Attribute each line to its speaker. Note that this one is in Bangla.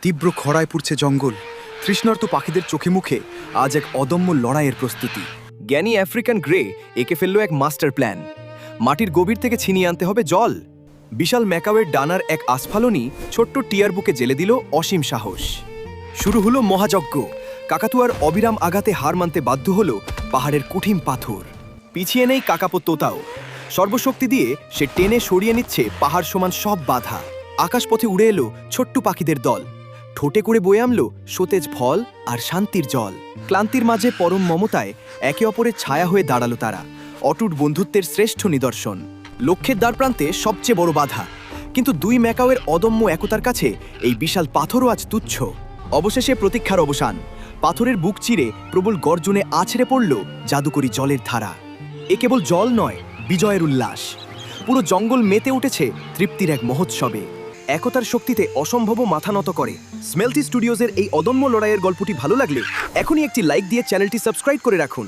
Speaker 1: তীব্র খরায় পুড়ছে জঙ্গল, তৃষ্ণার্ত পাখিদের চোখে মুখে আজ এক অদম্য লড়াইয়ের প্রস্তুতি।
Speaker 2: জ্ঞানী আফ্রিকান গ্রে এঁকে ফেলল এক মাস্টার প্ল্যান। মাটির গভীর থেকে ছিনিয়ে আনতে হবে জল। বিশাল ম্যাকাওয়ের ডানার এক আস্ফালনই ছোট্ট টিয়ার বুকে জেলে দিল অসীম সাহস। শুরু হলো মহাযজ্ঞ। কাকাতুয়ার অবিরাম আঘাতে হার মানতে বাধ্য হলো পাহাড়ের কঠিন পাথর। পিছিয়ে নেই কাকাপো তোতাও। সর্বশক্তি দিয়ে সে টেনে সরিয়ে নিচ্ছে পাহাড় সমান সব বাধা। আকাশপথে উড়ে এলো ছোট্ট পাখিদের দল। ঠোঁটে করে বয়ে আনলো সতেজ ফল আর শান্তির জল। ক্লান্তির মাঝে পরম মমতায় একে অপরের ছায়া হয়ে দাঁড়ালো তারা। অটুট বন্ধুত্বের শ্রেষ্ঠ নিদর্শন। লক্ষ্যের দ্বারপ্রান্তে সবচেয়ে বড় বাধা, কিন্তু দুই ম্যাকাওয়ের অদম্য একতার কাছে এই বিশাল পাথরও আজ তুচ্ছ। অবশেষে প্রতীক্ষার অবসান। পাথরের বুক চিরে প্রবল গর্জনে আছড়ে পড়ল জাদুকরী জলের ধারা। এ কেবল জল নয়, বিজয়ের উল্লাস। পুরো জঙ্গল মেতে উঠেছে তৃপ্তির এক মহোৎসবে। একতার শক্তিতে অসম্ভব মাথা নত করে। স্মেলটি স্টুডিওজের এই অদম্য লড়াইয়ের গল্পটি ভালো লাগলে এখনই একটি লাইক দিয়ে চ্যানেলটি সাবস্ক্রাইব করে রাখুন।